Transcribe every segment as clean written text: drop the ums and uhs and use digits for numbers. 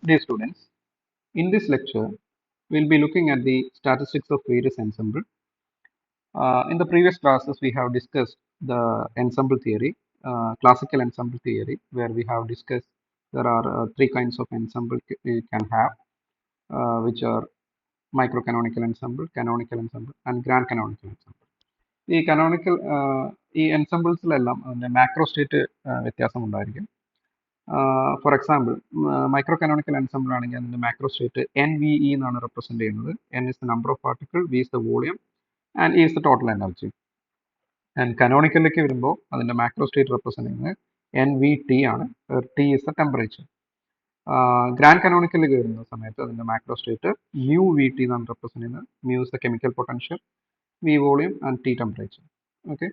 Dear students, in this lecture, we'll be looking at the statistics of various ensemble. In the previous classes, we have discussed the ensemble theory, classical ensemble theory, where we have discussed there are three kinds of ensemble we can have, which are microcanonical ensemble, canonical ensemble, and grand canonical ensemble. ഈ canonical ഈ എൻസംബിൾസിലെല്ലാം അതിൻ്റെ macro state വ്യത്യാസം ഉണ്ടായിരിക്കും. For example micro canonical ensemble ആണെങ്കിൽ അതിൻ്റെ macro state N V E എന്നാണ് represent ചെയ്യുന്നത്. N is the number of particle, V is the volume and E is the total energy. And കനോണിക്കലിലേക്ക് വരുമ്പോൾ അതിൻ്റെ മാക്രോ സ്റ്റേറ്റ് റെപ്രസെൻറ്റ് ചെയ്യുന്നത് N V T ആണ്, T is the temperature. Grand കനോണിക്കലിലേക്ക് വരുന്ന സമയത്ത് അതിൻ്റെ macro state mu V T എന്നാണ് റെപ്രസെൻറ്റ് ചെയ്യുന്നത്. Mu is the chemical potential, V volume and T temperature. Okay,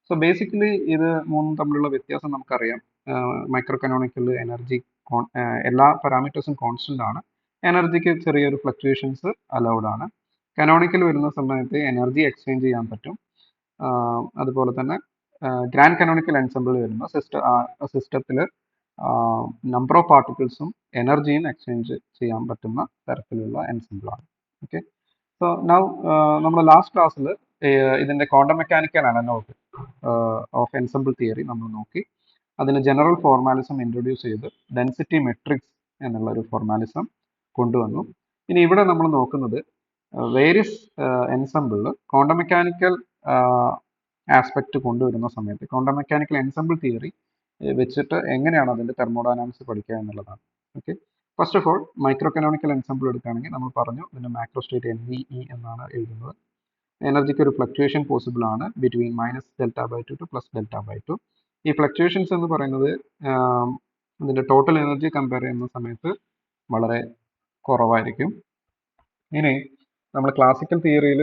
so basically ഇത് മൂന്നും തമ്മിലുള്ള വ്യത്യാസം നമുക്കറിയാം. മൈക്രോ കനോണിക്കൽ എനർജി എല്ലാ പാരാമീറ്റേഴ്സും കോൺസ്റ്റന്റ് ആണ്, എനർജിക്ക് ചെറിയൊരു ഫ്ലക്ച്വേഷൻസ് അലൗഡ് ആണ്. കനോണിക്കൽ വരുന്ന സമയത്ത് എനർജി എക്സ്ചേഞ്ച് ചെയ്യാൻ പറ്റും. അതുപോലെ തന്നെ ഗ്രാൻഡ് കനോണിക്കൽ എൻസംബിൾ വരുന്ന സിസ്റ്റത്തിൽ നമ്പർ ഓഫ് പാർട്ടിക്കിൾസും എനർജിയും എക്സ്ചേഞ്ച് ചെയ്യാൻ പറ്റുന്ന തരത്തിലുള്ള എൻസംബിളാണ്. ഓക്കെ, സോ നൗ നമ്മുടെ ലാസ്റ്റ് ക്ലാസ്സിൽ ഇതിൻ്റെ quantum mechanical analogue of ensemble theory നമ്മൾ നോക്കി. അതിന് ജനറൽ ഫോർമാലിസം ഇൻട്രൊഡ്യൂസ് ചെയ്ത് ഡെൻസിറ്റി മെട്രിക്സ് എന്നുള്ള ഒരു ഫോർമാലിസം കൊണ്ടുവന്നു. ഇനി ഇവിടെ നമ്മൾ നോക്കുന്നത് വേരിയസ് എൻസംബിളിൽ ക്വാണ്ടം മെക്കാനിക്കൽ ആസ്പെക്റ്റ് കൊണ്ടുവരുന്ന സമയത്ത് ക്വാണ്ടം മെക്കാനിക്കൽ എൻസംബിൾ തിയറി വെച്ചിട്ട് എങ്ങനെയാണ് അതിൻ്റെ തെർമോഡൈനാമിക്സ് പഠിക്കുക എന്നുള്ളതാണ്. Okay, first of all micro canonical ensemble എടുക്കുകയാണെങ്കിൽ നമ്മൾ പറഞ്ഞു ഇതിൻ്റെ macro state N V E എന്നാണ് എഴുതുന്നത്. എനർജിക്ക് ഒരു ഫ്ലക്ച്വേഷൻ പോസിബിൾ ആണ് ബിറ്റ്വീൻ -Δ/2 ടു +Δ/2. ഈ ഫ്ലക്ച്വേഷൻസ് എന്ന് പറയുന്നത് ഇതിൻ്റെ ടോട്ടൽ എനർജി കമ്പയർ ചെയ്യുന്ന സമയത്ത് വളരെ കുറവായിരിക്കും. ഇനി നമ്മൾ ക്ലാസിക്കൽ തിയറിയിൽ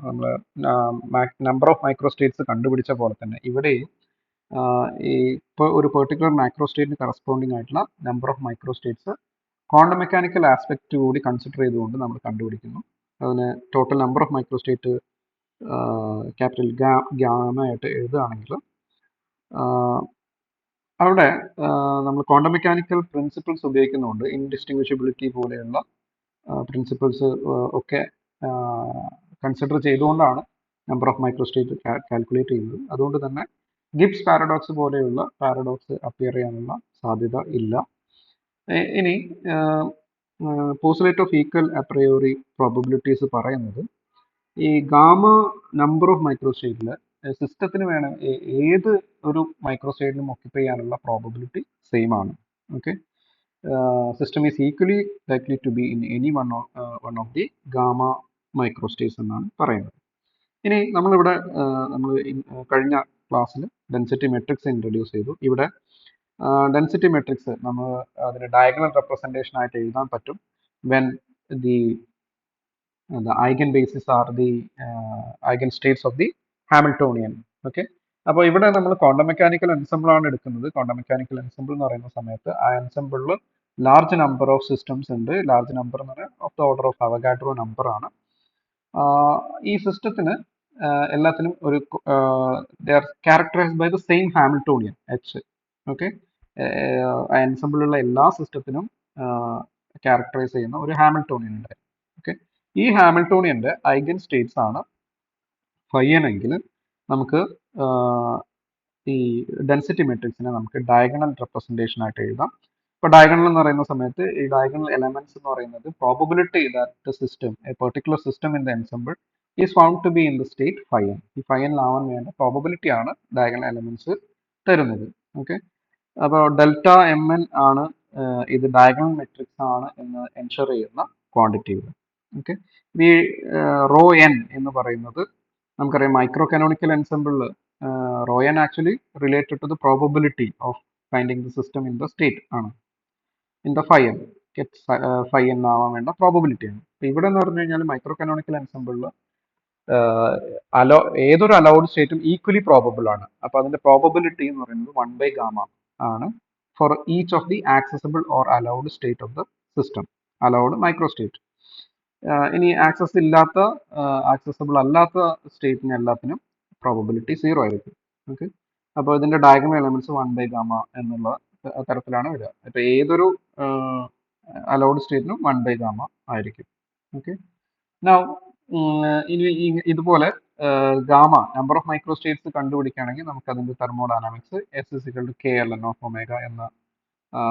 നമ്മൾ നമ്പർ ഓഫ് മൈക്രോ സ്റ്റേറ്റ്സ് കണ്ടുപിടിച്ച പോലെ തന്നെ ഇവിടെയും ഈ ഇപ്പോൾ ഒരു പെർട്ടിക്കുലർ മൈക്രോ സ്റ്റേറ്റിന് കറസ്പോണ്ടിങ് ആയിട്ടുള്ള number of micro States quantum mechanical aspect കൂടി കൺസിഡർ ചെയ്തുകൊണ്ട് നമ്മൾ കണ്ടുപിടിക്കുന്നു. അതിന് total number of micro state capital gamma ആയിട്ട് എഴുതുകയാണെങ്കിൽ അവിടെ നമ്മൾ ക്വാണ്ടം മെക്കാനിക്കൽ പ്രിൻസിപ്പിൾസ് ഉപയോഗിക്കുന്നുണ്ട്. ഇൻഡിസ്റ്റിങ്വിഷബിലിറ്റി പോലെയുള്ള പ്രിൻസിപ്പിൾസ് ഒക്കെ കൺസിഡർ ചെയ്തുകൊണ്ടാണ് number of micro state calculate ചെയ്യുന്നത്. അതുകൊണ്ട് തന്നെ ഗിബ്സ് പാരഡോക്സ് പോലെയുള്ള പാരഡോക്സ് അപ്പിയർ ചെയ്യാനുള്ള സാധ്യത ഇല്ല. ഇനി പോസ്റ്റുലേറ്റ് ഓഫ് ഈക്വൽ അപ്രയോറി പ്രോബബിലിറ്റീസ് പറയുന്നത് ഈ ഗാമ നമ്പർ ഓഫ് മൈക്രോ സ്റ്റേറ്റിൽ സിസ്റ്റത്തിന് വേണം ഏത് ഒരു മൈക്രോ സ്റ്റേറ്റിനും ഓക്യുപ്പൈ ചെയ്യാനുള്ള പ്രോബബിലിറ്റി സെയിം ആണ്. Okay, system is equally likely to be in any one of the gamma micro states എന്നാണ് പറയുന്നത്. ഇനി നമ്മളിവിടെ നമ്മൾ കഴിഞ്ഞ ക്ലാസ്സിൽ ഡെൻസിറ്റി മെട്രിക്സ് ഇൻട്രൊഡ്യൂസ് ചെയ്തു. ഇവിടെ ഡെൻസിറ്റി മെട്രിക്സ് നമ്മൾ അതിന് ഡയഗണൽ റെപ്രസെൻറ്റേഷൻ ആയിട്ട് എഴുതാൻ പറ്റും when the eigen basis R the eigen states of the Hamiltonian. Okay, അപ്പോൾ ഇവിടെ നമ്മൾ ക്വാണ്ടം മെക്കാനിക്കൽ എൻസംബിൾ ആണ് എടുക്കുന്നത്. ക്വാണ്ടം മെക്കാനിക്കൽ എൻസംബിൾ എന്ന് പറയുന്ന സമയത്ത് ആ എൻസംബിളിൽ ലാർജ് നമ്പർ ഓഫ് സിസ്റ്റംസ് ഉണ്ട്. ലാർജ് നമ്പർ എന്ന് പറഞ്ഞാൽ of the order of Avogadro number ആണ്. ഈ സിസ്റ്റത്തിന് എല്ലാത്തിനും ഒരു they are characterized by the same Hamiltonian H. Okay, എൻസംബിളുള്ള എല്ലാ സിസ്റ്റത്തിനും ക്യാരക്ടറൈസ് ചെയ്യുന്ന ഒരു ഹാമിൽട്ടോണിയൻ ഉണ്ട്. ഓക്കെ, ഈ ഹാമിൽട്ടോണിയൻ്റെ ഐഗൻ സ്റ്റേറ്റ്സ് ആണ് φn എങ്കിൽ നമുക്ക് ഈ ഡെൻസിറ്റി മെട്രിക്സിനെ നമുക്ക് ഡയഗണൽ റെപ്രസെൻറ്റേഷൻ ആയിട്ട് എഴുതാം. ഇപ്പോൾ ഡയഗണൽ എന്ന് പറയുന്ന സമയത്ത് ഈ ഡയഗണൽ എലമെന്റ്സ് എന്ന് പറയുന്നത് probability that system a particular system in the ensemble is found to be in the state φn. ഈ φn-ലാവാൻ വേണ്ട പ്രോബബിലിറ്റി ആണ് ഡയഗണൽ എലമെന്റ്സ് തരുന്നത്. ഓക്കെ, അപ്പോൾ ഡെൽറ്റ mn ആണ് ഇത് ഡയഗണൽ മെട്രിക്സ് ആണ് എന്ന് എൻഷുർ ചെയ്യുന്ന ക്വാണ്ടിറ്റികൾ. ഓക്കെ, ഈ റോ എൻ എന്ന് പറയുന്നത് നമുക്കറിയാം മൈക്രോ കനോണിക്കൽ എൻസംബിളിൽ rho N actually related to the probability of finding the system in the state ആണ്. ഇൻ ദ φn φn ആവാൻ വേണ്ട പ്രോബബിലിറ്റി ആണ്. അപ്പോൾ ഇവിടെ എന്ന് പറഞ്ഞു കഴിഞ്ഞാൽ മൈക്രോ കനോണിക്കൽ എൻസംബിളിൽ ഏതൊരു അലൗഡ് സ്റ്റേറ്റും ഈക്വലി പ്രോബബിൾ ആണ്. അപ്പോൾ അതിന്റെ പ്രോബബിലിറ്റി എന്ന് പറയുന്നത് 1/γ ആണ് for each of the accessible or allowed state of the system, allowed micro state. ഇനി ആക്സസിബിൾ അല്ലാത്ത സ്റ്റേറ്റിന് എല്ലാത്തിനും പ്രോബബിലിറ്റി 0 ആയിരിക്കും. ഓക്കെ, അപ്പോൾ ഇതിന്റെ ഡയഗണൽ എലമെന്റ്സ് 1/γ എന്നുള്ള തരത്തിലാണ് വരിക. ഇപ്പോൾ ഏതൊരു അലൗഡ് സ്റ്റേറ്റിനും 1/γ ആയിരിക്കും. ഓക്കെ. നൗ ഇനി ഇതുപോലെ gamma number of micro states കണ്ടുപിടിക്കുകയാണെങ്കിൽ നമുക്ക് അതിന്റെ തെർമോഡൈനാമിക്സ് S=KLN(omega) എന്ന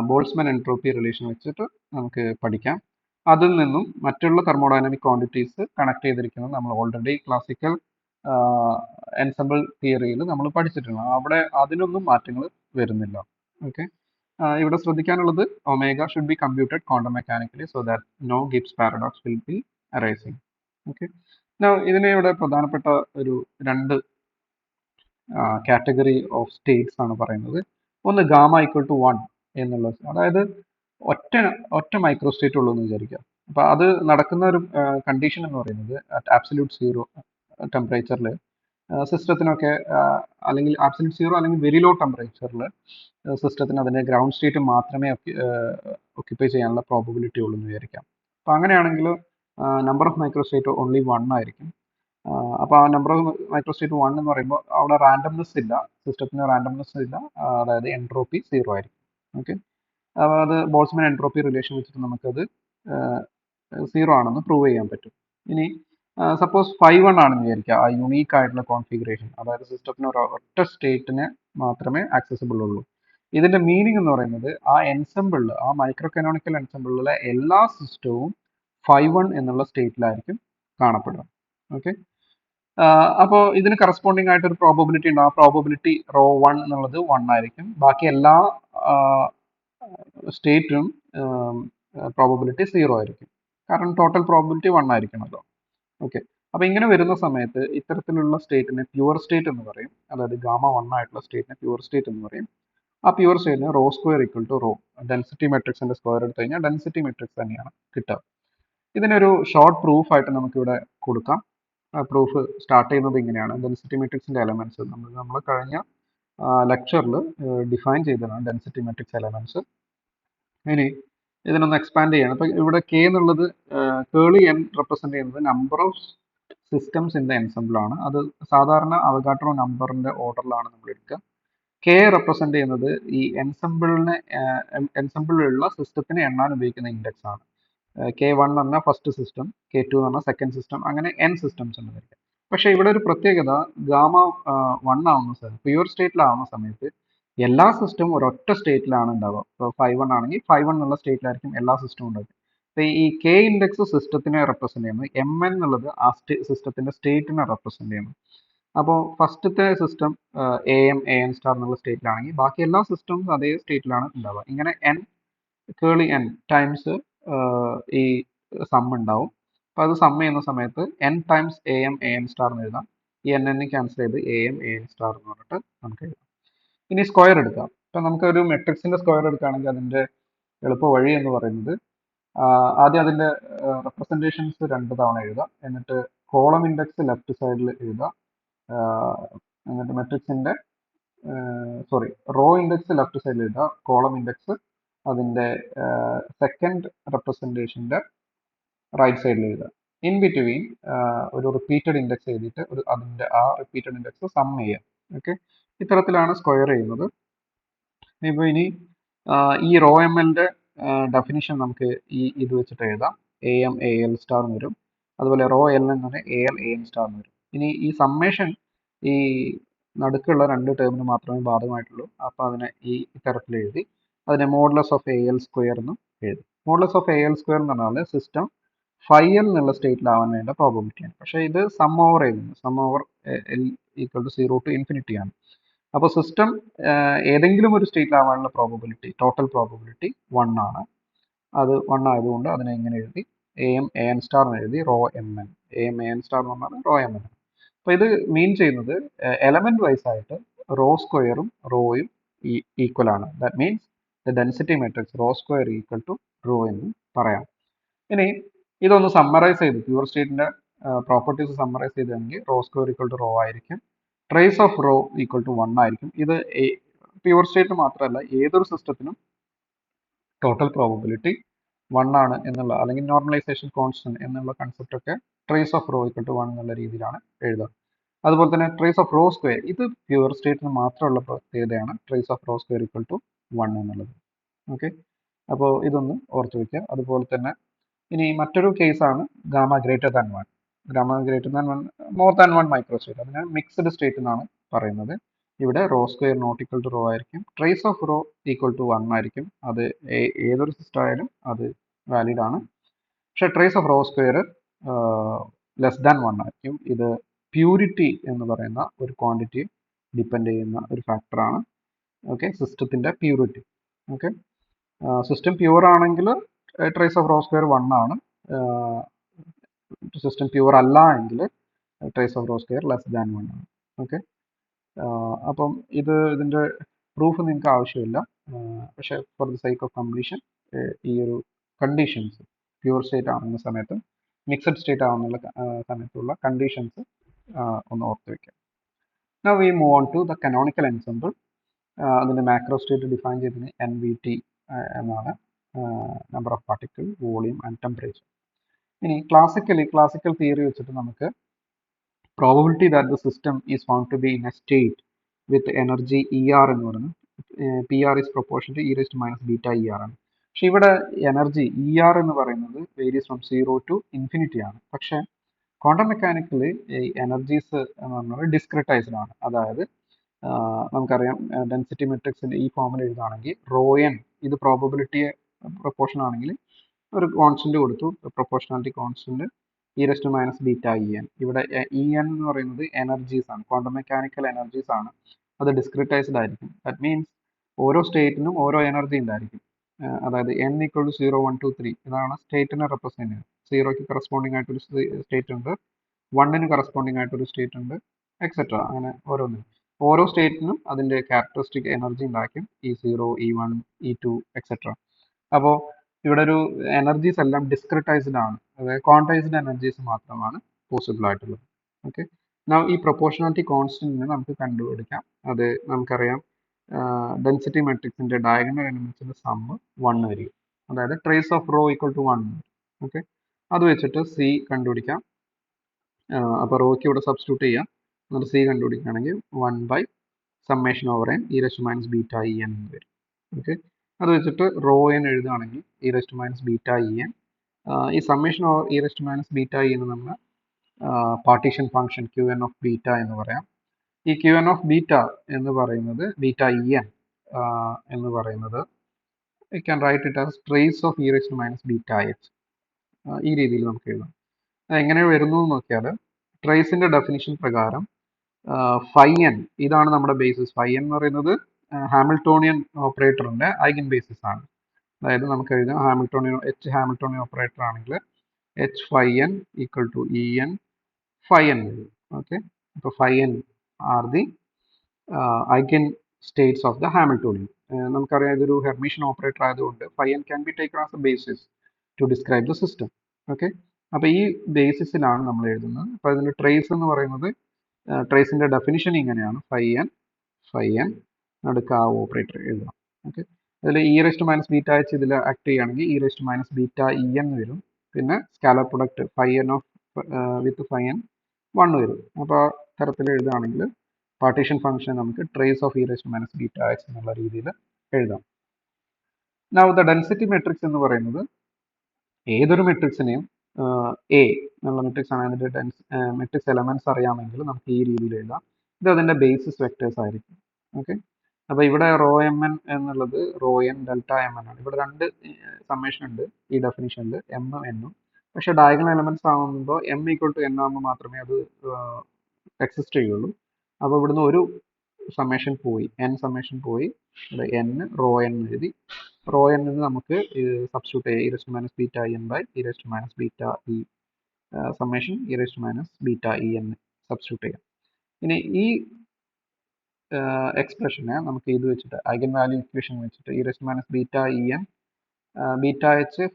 ബോൾട്സ്മാൻ എൻട്രോപ്പി റിലേഷൻ വെച്ചിട്ട് നമുക്ക് പഠിക്കാം. അതിൽ നിന്നും മറ്റുള്ള തെർമോഡൈനാമിക് ക്വാണ്ടിറ്റീസ് കണക്ട് ചെയ്തിരിക്കുന്നത് നമ്മൾ ഓൾറെഡി ക്ലാസിക്കൽ എൻസെമ്പിൾ തിയറിയിൽ നമ്മൾ പഠിച്ചിട്ടുണ്ട്. അവിടെ അതിനൊന്നും മാറ്റങ്ങൾ വരുന്നില്ല. ഓക്കെ. ഇവിടെ ശ്രദ്ധിക്കാനുള്ളത് omega should be computed quantum mechanically so that no Gibbs paradox will be arising. Okay. ഇതിനെ ഇവിടെ പ്രധാനപ്പെട്ട ഒരു രണ്ട് കാറ്റഗറി ഓഫ് സ്റ്റേറ്റ്സ് ആണ് പറയുന്നത്. ഒന്ന് ഗാമ ഈക്വൽ ടു 1 എന്നുള്ളത്, അതായത് ഒറ്റ മൈക്രോ സ്റ്റേറ്റ് ഉള്ളൂ എന്ന് വിചാരിക്കുക. അപ്പൊ അത് നടക്കുന്ന ഒരു കണ്ടീഷൻ എന്ന് പറയുന്നത് അറ്റ് ആബ്സല്യൂട്ട് സീറോ ടെമ്പറേച്ചറിൽ സിസ്റ്റത്തിനൊക്കെ അല്ലെങ്കിൽ ആബ്സല്യൂട്ട് സീറോ അല്ലെങ്കിൽ വെരി ലോ ടെമ്പറേച്ചറിൽ സിസ്റ്റത്തിന് അതിന്റെ ഗ്രൗണ്ട് സ്റ്റേറ്റ് മാത്രമേ ഒക്യുപ്പൈ ചെയ്യാനുള്ള പ്രോബബിലിറ്റി ഉള്ളൂ എന്ന് വിചാരിക്കാം. അപ്പൊ അങ്ങനെയാണെങ്കിൽ number of micro state only 1 ആയിരിക്കും. അപ്പോൾ ആ നമ്പർ ഓഫ് മൈക്രോ സ്റ്റേറ്റ് 1 എന്ന് പറയുമ്പോൾ അവിടെ റാൻഡംനെസ് ഇല്ല, സിസ്റ്റത്തിന് റാൻഡംനെസ് ഇല്ല, അതായത് എൻട്രോപ്പി 0 ആയിരിക്കും. ഓക്കെ. അപ്പോൾ അത് ബോൾട്സ്മാൻ എൻട്രോപ്പി റിലേഷൻ വെച്ചിട്ട് നമുക്കത് 0 ആണെന്ന് പ്രൂവ് ചെയ്യാൻ പറ്റും. ഇനി സപ്പോസ് 5-1 ആണെന്ന് വിചാരിക്കുക, ആ യുണീക്ക് ആയിട്ടുള്ള കോൺഫിഗറേഷൻ, അതായത് സിസ്റ്റത്തിന് ഒരു ഒറ്റ സ്റ്റേറ്റിന് മാത്രമേ ആക്സസിബിൾ ഉള്ളൂ. ഇതിന്റെ മീനിങ് എന്ന് പറയുന്നത് ആ എൻസെമ്പിളിൽ, ആ മൈക്രോ കനോണിക്കൽ എൻസെമ്പിളിലെ എല്ലാ സിസ്റ്റവും 5-1 എന്നുള്ള സ്റ്റേറ്റിലായിരിക്കും കാണപ്പെടുക. ഓക്കെ. അപ്പോൾ ഇതിന് കറസ്പോണ്ടിങ് ആയിട്ട് ഒരു പ്രോബബിലിറ്റി ഉണ്ട്. ആ പ്രോബബിലിറ്റി ρ1 എന്നുള്ളത് 1 ആയിരിക്കും. ബാക്കി എല്ലാ സ്റ്റേറ്റും പ്രോബബിലിറ്റി 0 ആയിരിക്കും. കാരണം ടോട്ടൽ പ്രോബബിലിറ്റി 1 ആയിരിക്കണമല്ലോ. ഓക്കെ. അപ്പൊ ഇങ്ങനെ വരുന്ന സമയത്ത് ഇത്തരത്തിലുള്ള സ്റ്റേറ്റിനെ പ്യുവർ സ്റ്റേറ്റ് എന്ന് പറയും. അതായത് ഗാമ 1 ആയിട്ടുള്ള സ്റ്റേറ്റിനെ പ്യുവർ സ്റ്റേറ്റ് എന്ന് പറയും. ആ പ്യുവർ സ്റ്റേറ്റിന് rho square equal to rho, density മെട്രിക്സിന്റെ സ്ക്വയർ എടുത്തു കഴിഞ്ഞാൽ ഡെൻസിറ്റി മെട്രിക്സ് തന്നെയാണ് കിട്ടുക. ഇതിനൊരു ഷോർട്ട് പ്രൂഫ് ആയിട്ട് നമുക്കിവിടെ കൊടുക്കാം. പ്രൂഫ് സ്റ്റാർട്ട് ചെയ്യുന്നത് ഇങ്ങനെയാണ്. ഡെൻസിറ്റി മെട്രിക്സിന്റെ എലമെന്റ്സ് നമ്മൾ കഴിഞ്ഞ ലെക്ചറിൽ ഡിഫൈൻ ചെയ്തതാണ് ഡെൻസിറ്റി മെട്രിക്സ് എലമെന്റ്സ്. ഇനി ഇതിനൊന്ന് എക്സ്പാൻഡ് ചെയ്യണം. അപ്പൊ ഇവിടെ കെ എന്നുള്ളത് കേളി എൻ റെപ്രസെന്റ് ചെയ്യുന്നത് number of systems in the ensemble ആണ്. അത് സാധാരണ അവഗാഡ്രോ നമ്പറിന്റെ ഓർഡറിലാണ് നമ്മൾ എടുക്കുക. കെ റെപ്രസെന്റ് ചെയ്യുന്നത് ഈ എൻസെമ്പിളിലുള്ള സിസ്റ്റത്തിനെ എണ്ണാൻ ഉപയോഗിക്കുന്ന ഇൻഡെക്സ് ആണ്. K1 എന്ന് പറഞ്ഞാൽ ഫസ്റ്റ് സിസ്റ്റം, K2 എന്ന് പറഞ്ഞാൽ സെക്കൻഡ് സിസ്റ്റം, അങ്ങനെ n സിസ്റ്റംസ് ഉണ്ട്. പക്ഷേ ഇവിടെ ഒരു പ്രത്യേകത, ഗാമ 1 ആവുന്ന സമയത്ത്, പ്യുവർ സ്റ്റേറ്റിലാവുന്ന സമയത്ത് എല്ലാ സിസ്റ്റവും ഒരൊറ്റ സ്റ്റേറ്റിലാണ് ഉണ്ടാവുക. ഇപ്പോൾ 5-1 ആണെങ്കിൽ 5-1 എന്നുള്ള സ്റ്റേറ്റിലായിരിക്കും എല്ലാ സിസ്റ്റവും ഉണ്ടാവുക. അപ്പോൾ ഈ K ഇൻഡെക്സ് സിസ്റ്റത്തിനെ റെപ്രസെന്റ് ചെയ്യുന്നു, Mn എന്നുള്ളത് ആ സിസ്റ്റത്തിന്റെ സ്റ്റേറ്റിനെ റെപ്രസെന്റ് ചെയ്യുന്നു. അപ്പോൾ ഫസ്റ്റത്തെ സിസ്റ്റം AN സ്റ്റാർ എന്നുള്ള സ്റ്റേറ്റിലാണെങ്കിൽ ബാക്കി എല്ലാ സിസ്റ്റവും അതേ സ്റ്റേറ്റിലാണ് ഉണ്ടാവുക. ഇങ്ങനെ കേളി n ടൈംസ് ഈ സം ഉണ്ടാവും. അപ്പോൾ അത് സം ചെയ്യുന്ന സമയത്ത് n ടൈംസ് AN സ്റ്റാർ എന്ന് എഴുതാം. ഈ n ക്യാൻസൽ ചെയ്ത് AN സ്റ്റാർ എന്ന് പറഞ്ഞിട്ട് നമുക്ക് എഴുതാം. ഇനി സ്ക്വയർ എടുക്കാം. ഇപ്പം നമുക്കൊരു മെട്രിക്സിന്റെ സ്ക്വയർ എടുക്കുകയാണെങ്കിൽ അതിന്റെ എളുപ്പ വഴി എന്ന് പറയുന്നത് ആദ്യം അതിന്റെ റെപ്രസെന്റേഷൻസ് 2 തവണ എഴുതാം. എന്നിട്ട് കോളം ഇൻഡെക്സ് ലെഫ്റ്റ് സൈഡിൽ എഴുതാം. എന്നിട്ട് മെട്രിക്സിന്റെ റോ ഇൻഡെക്സ് ലെഫ്റ്റ് സൈഡിൽ എഴുതാം. കോളം ഇൻഡെക്സ് അതിന്റെ സെക്കൻഡ് റെപ്രസെന്റേഷന്റെ റൈറ്റ് സൈഡിൽ എഴുതുക. ഇൻ ബിറ്റ്വീൻ ഒരു റിപ്പീറ്റഡ് ഇൻഡെക്സ് എഴുതിയിട്ട് അതിന്റെ ആ റിപ്പീറ്റഡ് ഇൻഡെക്സ് സം ചെയ്യാം. ഓക്കെ. ഇത്തരത്തിലാണ് സ്ക്വയർ ചെയ്യുന്നത്. ഇപ്പോൾ ഇനി ഈ റോ എം എല്ലിന്റെ ഡെഫിനിഷൻ നമുക്ക് ഇത് വെച്ചിട്ട് എഴുതാം. AL സ്റ്റാർ എന്ന് വരും. അതുപോലെ റോ എൽ എന്ന് പറഞ്ഞാൽ AN സ്റ്റാർ എന്ന് വരും. ഇനി ഈ സമ്മേഷൻ ഈ നടുക്കുള്ള 2 ടേമിന് മാത്രമേ ബാധകമായിട്ടുള്ളൂ. അപ്പോൾ അതിനെ ഈ തരത്തിൽ എഴുതി അതിനെ മോഡുലസ് ഓഫ് AL സ്ക്വയർ എന്നും എഴുതി. മോഡുലസ് ഓഫ് AL സ്ക്വയർ എന്ന് പറഞ്ഞാൽ സിസ്റ്റം 5L എന്നുള്ള സ്റ്റേറ്റിലാവാൻ വേണ്ട പ്രോബബിലിറ്റിയാണ്. പക്ഷേ ഇത് സം ഓവർ എഴുതുന്നു. Sum over L equal to 0 to infinity ആണ്. അപ്പോൾ സിസ്റ്റം ഏതെങ്കിലും ഒരു സ്റ്റേറ്റിലാവാനുള്ള പ്രോബബിലിറ്റി, ടോട്ടൽ പ്രോബബിലിറ്റി 1 ആണ്. അത് 1 ആയതുകൊണ്ട് അതിനെ എങ്ങനെ എഴുതി? AN സ്റ്റാർ എന്ന് എഴുതി റോ MN. AN സ്റ്റാർ എന്ന് പറഞ്ഞാൽ റോ MN. അപ്പോൾ ഇത് മീൻ ചെയ്യുന്നത് എലമെന്റ് വൈസ് ആയിട്ട് റോ സ്ക്വയറും റോയും ഈക്വൽ ആണ്. That means the density matrix rho square equal to rho എന്ന് പറയാം. ഇനി ഇതൊന്ന് സമ്മറൈസ് ചെയ്ത് പ്യുവർ സ്റ്റേറ്റിന്റെ പ്രോപ്പർട്ടീസ് സമ്മറൈസ് ചെയ്താണെങ്കിൽ rho square equal to rho ആയിരിക്കും. Trace of rho equal to 1 ആയിരിക്കും. ഇത് പ്യുവർ സ്റ്റേറ്റ് മാത്രമല്ല ഏതൊരു സിസ്റ്റത്തിനും ടോട്ടൽ പ്രോബബിലിറ്റി 1 ആണ് എന്നുള്ള, അല്ലെങ്കിൽ നോർമലൈസേഷൻ കോൺസ്റ്റന്റ് എന്നുള്ള കൺസെപ്റ്റ് ഒക്കെ trace of rho equal to 1 എന്നുള്ള രീതിയിലാണ് എഴുതുക. അതുപോലെ തന്നെ ട്രേസ് ഓഫ് റോ സ്ക്വയർ, ഇത് പ്യുവർ സ്റ്റേറ്റിന് മാത്രമുള്ള പ്രത്യേകതയാണ്. Trace of rho square equal to 1 എന്നുള്ളത്. ഓക്കെ. അപ്പോൾ ഇതൊന്ന് ഓർത്ത് വയ്ക്കുക. അതുപോലെ തന്നെ ഇനി മറ്റൊരു കേസാണ് gamma greater than 1. Gamma greater than 1, more than 1 micro state, അതിനെ മിക്സ്ഡ് സ്റ്റേറ്റ് എന്നാണ് പറയുന്നത്. ഇവിടെ rho square not equal to rho ആയിരിക്കും, trace of rho equal to 1 ആയിരിക്കും. അത് ഏതൊരു സിസ്റ്റം ആയാലും അത് വാലിഡ് ആണ്. പക്ഷേ trace of rho square less than 1 ആയിരിക്കും. ഇത് പ്യൂരിറ്റി എന്ന് പറയുന്ന ഒരു ക്വാണ്ടിറ്റി ഡിപ്പെൻഡ് ചെയ്യുന്ന ഒരു ഫാക്ടറാണ്. ഓക്കെ, സിസ്റ്റത്തിൻ്റെ പ്യൂരിറ്റി. ഓക്കെ, സിസ്റ്റം പ്യൂർ ആണെങ്കിൽ ട്രേസ് ഓഫ് റോ സ്ക്വയർ 1 ആണ്. സിസ്റ്റം പ്യൂർ അല്ല എങ്കിൽ trace of rho square less than 1 ആണ്. ഓക്കെ, അപ്പം ഇതിൻ്റെ പ്രൂഫ് നിങ്ങൾക്ക് ആവശ്യമില്ല. പക്ഷേ for the sake of completion ഈ ഒരു കണ്ടീഷൻസ് പ്യൂർ സ്റ്റേറ്റ് ആവുന്ന സമയത്തും മിക്സഡ് സ്റ്റേറ്റ് ആവുന്ന സമയത്തുള്ള കണ്ടീഷൻസ് ഒന്ന് ഓർത്ത് വയ്ക്കുക. Now we move on to the canonical ensemble. അതിൻ്റെ മാക്രോ സ്റ്റേറ്റ് ഡിഫൈൻ ചെയ്തതിന് NVT എന്നാണ്, number of particle, volume and temperature. ഇനി ക്ലാസിക്കൽ തിയറി വെച്ചിട്ട് നമുക്ക് probability that the system is found to be in a state with energy ER എന്ന് പറയുന്നത് PR is proportional to e⁻β ER ആണ്. പക്ഷെ ഇവിടെ എനർജി ER എന്ന് പറയുന്നത് വേരീസ് ഫ്രം 0 to ഇൻഫിനിറ്റി ആണ്. പക്ഷേ ക്വാണ്ടം മെക്കാനിക്കലി ഈ എനർജീസ് എന്ന് പറഞ്ഞാൽ ഡിസ്ക്രിറ്റൈസ്ഡ് ആണ്. അതായത് നമുക്കറിയാം ഡെൻസിറ്റി മെട്രിക്സിൻ്റെ ഈ ഫോമിൽ എഴുതുകയാണെങ്കിൽ ρn ഇത് പ്രോബബിലിറ്റിയെ പ്രൊപ്പോർഷൻ ആണെങ്കിൽ ഒരു കോൺസ്റ്റന്റ് കൊടുത്തു, പ്രൊപ്പോർഷണാലിറ്റി കോൺസ്റ്റന്റ് e⁻βEn. ഇവിടെ En എന്ന് പറയുന്നത് എനർജീസ് ആണ്, ക്വാണ്ടം മെക്കാനിക്കൽ എനർജീസ് ആണ്. അത് ഡിസ്ക്രിറ്റൈസ്ഡ് ആയിരിക്കും. ദാറ്റ് മീൻസ് ഓരോ സ്റ്റേറ്റിനും ഓരോ എനർജി ഉണ്ടായിരിക്കും. അതായത് n = 0, 1, 2, 3 ഇതാണ് സ്റ്റേറ്റിനെ റെപ്രസെന്റ് ചെയ്യുന്നത്. 0ക്ക് കറസ്പോണ്ടിങ് ആയിട്ടൊരു സ്റ്റേറ്റ് ഉണ്ട്, 1ന് കറസ്പോണ്ടിങ് ആയിട്ടൊരു സ്റ്റേറ്റ് ഉണ്ട്, എക്സെട്ര. അങ്ങനെ ഓരോ സ്റ്റേറ്റിനും അതിൻ്റെ ക്യാരക്ടറിസ്റ്റിക് എനർജി ഉണ്ടാക്കും, E0, E1, E2 എക്സെട്ര. അപ്പോൾ ഇവിടെ ഒരു എനർജീസ് എല്ലാം ഡിസ്ക്രിറ്റൈസ്ഡ് ആണ്, അതായത് ക്വാണ്ടൈസ്ഡ് എനർജീസ് മാത്രമാണ് പോസിബിൾ ആയിട്ടുള്ളത്. ഓക്കെ, ഈ പ്രൊപ്പോർഷണാലിറ്റി കോൺസ്റ്റന്റിനെ നമുക്ക് കണ്ടുപിടിക്കാം. അത് നമുക്കറിയാം ഡെൻസിറ്റി മെട്രിക്സിൻ്റെ ഡയഗണൽ എലിമെന്റ്സിന്റെ സമ്മ് 1 വരിക, അതായത് trace of rho equal to 1. Okay, അത് വെച്ചിട്ട് C കണ്ടുപിടിക്കാം. അപ്പോൾ റോയ്ക്ക് ഇവിടെ സബ്സ്റ്റിറ്റ്യൂട്ട് ചെയ്യാം, എന്നിട്ട് C കണ്ടുപിടിക്കുകയാണെങ്കിൽ 1 summation over n e⁻βEn എന്ന് വരും. ഓക്കെ, അത് വെച്ചിട്ട് റോ n എഴുതുകയാണെങ്കിൽ e⁻βEn. ഈ സമ്മേഷൻ ഓവർ e⁻βEn നമ്മൾ partition function Qn of beta എന്ന് പറയാം. ഈ Qn ഓഫ് ബീറ്റ എന്ന് പറയുന്നത് βEn എന്ന് പറയുന്നത് I can write it as trace of e⁻βh. ഈ രീതിയിൽ നമുക്ക് എഴുതാം. എങ്ങനെ വരുന്നു എന്ന് നോക്കിയാൽ ട്രേസിന്റെ ഡെഫിനിഷൻ പ്രകാരം φn ഇതാണ് നമ്മുടെ ബേസിസ്. φn എന്ന് പറയുന്നത് ഹാമിൽട്ടോണിയൻ ഓപ്പറേറ്ററിന്റെ ഐഗൻ ബേസിസ് ആണ്. അതായത് നമുക്ക് എഴുതാം ഹാമിൽട്ടോണിയൻ ഓപ്പറേറ്റർ ആണെങ്കിൽ h φn ഈക്വൽ ടു En φn വരും. ഓക്കെ, അപ്പോൾ φn are the eigen states of the Hamiltonian. നമുക്കറിയാം ഇതൊരു ഹെർമിഷ്യൻ ഓപ്പറേറ്റർ ആയതുകൊണ്ട് φn can be taken as a basis to describe the system. Okay, അപ്പോൾ ഈ ബേസിസിലാണ് നമ്മൾ എഴുതുന്നത്. അപ്പോൾ അതിൻ്റെ ട്രേസ് എന്ന് പറയുന്നത് ട്രേസിൻ്റെ ഡെഫിനിഷൻ ഇങ്ങനെയാണ്, φn നടുക്ക് ആ ഓപ്പറേറ്റർ എഴുതാം. ഓക്കെ, അതിൽ e⁻βh ഇതിൽ ആക്ട് ചെയ്യുകയാണെങ്കിൽ e⁻βEn വരും. പിന്നെ scalar product φn off with φn 1 വരും. അപ്പോൾ ആ തരത്തിൽ എഴുതുകയാണെങ്കിൽ പാർട്ടീഷൻ ഫംഗ്ഷൻ നമുക്ക് ട്രേസ് ഓഫ് e⁻βh എന്നുള്ള രീതിയിൽ എഴുതാം. നൗ ദ ഡെൻസിറ്റി മെട്രിക്സ് എന്ന് പറയുന്നത് ഏതൊരു മെട്രിക്സിനെയും എ എന്നുള്ള മെട്രിക്സ് ആണ്, അതിൻ്റെ മെട്രിക്സ് എലമെന്റ്സ് അറിയാമെങ്കിൽ നമുക്ക് ഈ രീതിയിൽ എഴുതാം. ഇത് അതിൻ്റെ ബേസിസ് വെക്ടേഴ്സ് ആയിരിക്കും. ഓക്കെ, അപ്പോൾ ഇവിടെ ρmn എന്നുള്ളത് ρn Δmn ആണ്. ഇവിടെ രണ്ട് സമ്മേഷൻ ഉണ്ട് ഈ ഡെഫിനിഷനിൽ, m n. പക്ഷേ ഡയഗണൽ എലമെന്റ്സ് ആകുമ്പോൾ m = n ആകുമ്പോൾ മാത്രമേ അത് എക്സിസ്റ്റ് ചെയ്യുള്ളൂ. അപ്പോൾ ഇവിടുന്ന് ഒരു സമ്മേഷൻ പോയി, n സമ്മേഷൻ പോയി, ഇവിടെ n ρn എഴുതി. ρn നമുക്ക് സബ്സ്റ്റിറ്റ്യൂട്ട് ചെയ്യാം, e⁻βen/e⁻βe സമ്മേഷൻ e⁻βen സബ്സ്റ്റിറ്റ്യൂട്ട് ചെയ്യാം. ഇനി ഈ എക്സ്പ്രഷനെ നമുക്ക് ഇത് വെച്ചിട്ട് ഐഗൻ വാല്യൂ ഇക്വേഷൻ വെച്ചിട്ട് e⁻βen βh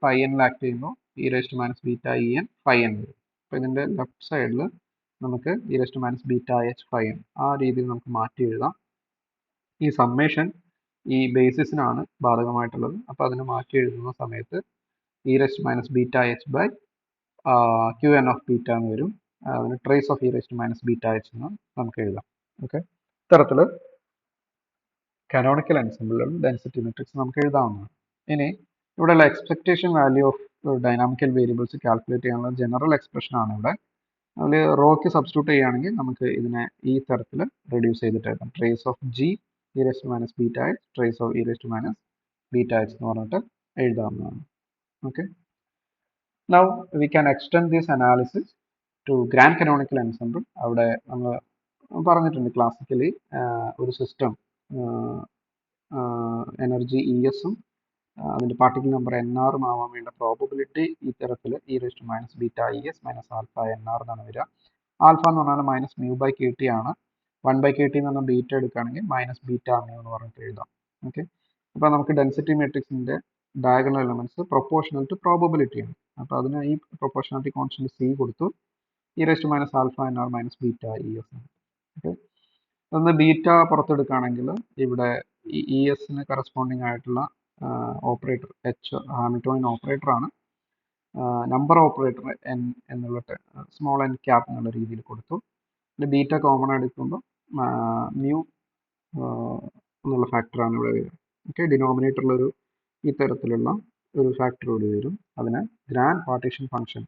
φn ആക്ട് ചെയ്യുമ്പോൾ e⁻βen φn വരും. അപ്പോൾ ഇതിൻ്റെ ലെഫ്റ്റ് സൈഡിൽ നമുക്ക് e⁻βh φn ആ രീതിയിൽ നമുക്ക് മാറ്റി എഴുതാം. ഈ സമ്മേഷൻ ഈ ബേസിസിനാണ് ബാധകമായിട്ടുള്ളത്. അപ്പോൾ അതിനെ മാറ്റി എഴുതുന്ന സമയത്ത് e⁻βh Qn ഓഫ് ബീറ്റ എന്ന് വരും. അതിന് ട്രേസ് ഓഫ് e⁻βh എന്ന് നമുക്ക് എഴുതാം. ഓക്കെ, ഇത്തരത്തിൽ കാനോണിക്കൽ എൻസെമ്പിളും ഡെൻസിറ്റി മെട്രിക്സ് നമുക്ക് എഴുതാവുന്നതാണ്. ഇനി ഇവിടെയുള്ള expectation value of dynamical variables calculate ചെയ്യാനുള്ള ജനറൽ എക്സ്പ്രഷൻ ആണ് ഇവിടെ. അതിൽ റോക്ക് സബ്സ്റ്റിറ്റ്യൂട്ട് ചെയ്യുകയാണെങ്കിൽ നമുക്ക് ഇതിനെ ഈ തരത്തിൽ റെഡ്യൂസ് ചെയ്തിട്ട് എഴുതാം. Trace of G e raise to minus beta X trace of e raise to minus beta X എന്ന് പറഞ്ഞിട്ട് എഴുതാവുന്നതാണ്. Okay, now we can extend this analysis to grand canonical ensemble. അവിടെ നമ്മൾ പറഞ്ഞിട്ടുണ്ട് ക്ലാസിക്കലി ഒരു സിസ്റ്റം എനർജി ഇ എസും അതിൻ്റെ particle number N ആറും ആവാൻ വേണ്ട പ്രോബബിലിറ്റി ഈ തരത്തിൽ e raise to minus beta E S minus alpha N R എന്നാണ് വരിക. ആൽഫ എന്ന് പറഞ്ഞാൽ minus mu by K T ആണ്. 1/kT എന്ന് പറഞ്ഞാൽ ബീറ്റ എടുക്കുകയാണെങ്കിൽ മൈനസ് ബീറ്റ മ്യൂ എന്ന് പറഞ്ഞിട്ട് എഴുതാം. ഓക്കെ, അപ്പോൾ നമുക്ക് ഡെൻസിറ്റി മെട്രിക്സിൻ്റെ diagonal elements proportional to probability ആണ്. അപ്പോൾ അതിന് ഈ പ്രൊപ്പോർഷണാലിറ്റി കോൺസ്റ്റന്റ് സി കൊടുത്തു. E raise to minus alpha N R minus beta E S ആണ്. ഓക്കെ, അതൊന്ന് ബീറ്റ പുറത്തെടുക്കുകയാണെങ്കിൽ ഇവിടെ ഇ എസിന് കറസ്പോണ്ടിങ് ആയിട്ടുള്ള ഓപ്പറേറ്റർ എച്ച് ഹാമിൽട്ടോണിയൻ ഓപ്പറേറ്റർ ആണ്. നമ്പർ ഓപ്പറേറ്റർ എൻ എന്നുള്ള സ്മോൾ എൻ ക്യാപ് എന്നുള്ള രീതിയിൽ കൊടുത്തു. ബീറ്റ കോമൺ എടുക്കുമ്പോൾ മ്യൂ എന്നുള്ള ഫാക്ടറാണ് ഇവിടെ വരിക. ഓക്കെ, ഡിനോമിനേറ്ററിലൊരു ഈ തരത്തിലുള്ള ഒരു ഫാക്ടർ കൂടി വരും. അതിനെ ഗ്രാൻഡ് പാർട്ടീഷൻ ഫംഗ്ഷൻ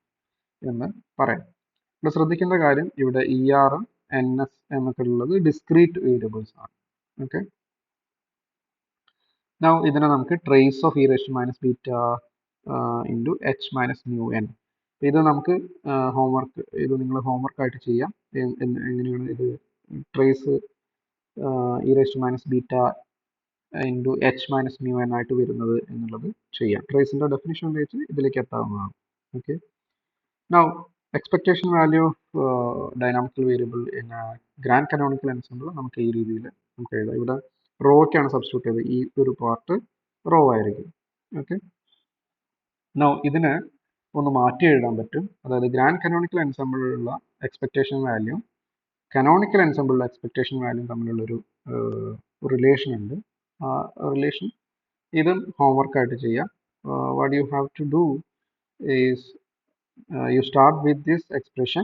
എന്ന് പറയാം. ഇവിടെ ശ്രദ്ധിക്കേണ്ട കാര്യം ഇവിടെ ഇ ആർ എൻ എസ് എന്നൊക്കെ ഉള്ളത് ഡിസ്ക്രീറ്റ് വേരിയബിൾസ് ആണ്. ഓക്കെ, നൗ ഇതിനെ നമുക്ക് trace of e raise to minus beta into H minus mu N. ഇത് നമുക്ക് ഹോംവർക്ക് ഇത് നിങ്ങൾ ഹോംവർക്ക് ആയിട്ട് ചെയ്യാം. എങ്ങനെയാണ് ഇത് trace e raise to minus beta into H minus mu N ആയിട്ട് വരുന്നത് എന്നുള്ളത് ചെയ്യാം. ട്രേസിൻ്റെ ഡെഫിനിഷൻ വെച്ച് ഇതിലേക്ക് എത്താവുന്നതാണ്. Okay, now expectation value of dynamical variable in grand canonical ensemble നമുക്ക് ഈ രീതിയിൽ നമുക്ക് എഴുതാം. ഇവിടെ റോയ്ക്കാണ് സബ്സ്റ്റിറ്റ്യൂട്ട് ചെയ്തത്. ഈ ഒരു പാർട്ട് റോ ആയിരിക്കും. ഓക്കെ, നൗ ഇതിനെ ഒന്ന് മാറ്റി എഴുതാൻ പറ്റും. അതായത് ഗ്രാൻഡ് കനോണിക്കൽ എൻസെമ്പിളിലുള്ള എക്സ്പെക്ടേഷൻ വാല്യൂ കനോണിക്കൽ എൻസെമ്പിളിലെ എക്സ്പെക്ടേഷൻ വാല്യൂ തമ്മിലുള്ളൊരു റിലേഷൻ ഉണ്ട്. ആ റിലേഷൻ ഇതും ഹോംവർക്ക് ആയിട്ട് ചെയ്യാം. What you have to do is you start with this expression.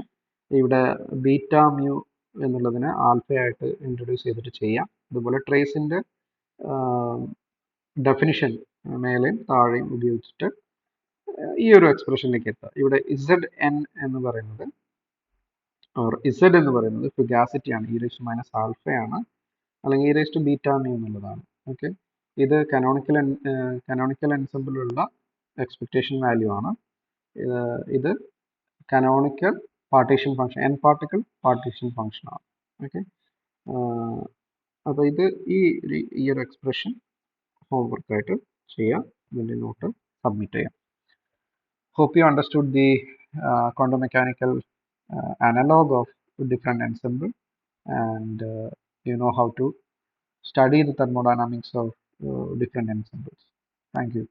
ഇവിടെ ബീറ്റ മ്യൂ എന്നുള്ളതിനെ ആൽഫയായിട്ട് ഇൻട്രൊഡ്യൂസ് ചെയ്തിട്ട് ചെയ്യാം. അതുപോലെ ട്രേസിൻ്റെ ഡെഫിനിഷൻ മേലെയും താഴെയും ഉപയോഗിച്ചിട്ട് ഈ ഒരു എക്സ്പ്രഷനിലേക്ക് എത്താം. ഇവിടെ ഇസഡ് എൻ എന്ന് പറയുന്നത് ഇസഡ് എന്ന് പറയുന്നത് ഫിഗാസിറ്റി ആണ്. ഇ റേസ് ടു മൈനസ് ആൽഫയാണ്, അല്ലെങ്കിൽ e raise to beta mu എന്നുള്ളതാണ്. ഓക്കെ, ഇത് കനോണിക്കൽ എൻസെമ്പിളിലുള്ള എക്സ്പെക്ടേഷൻ വാല്യൂ ആണ്. ഇത് canonical partition function N particle partition function ആണ്. ഓക്കെ, അപ്പോൾ ഇത് ഈ ഒരു എക്സ്പ്രഷൻ ഹോംവർക്ക് ആയിട്ട് ചെയ്യാം. ഇതിൻ്റെ നോട്ട് സബ്മിറ്റ് ചെയ്യാം. Hope you understood the quantum mechanical analog of different ensemble, and you know how to study the thermodynamics of different ensembles. Thank you.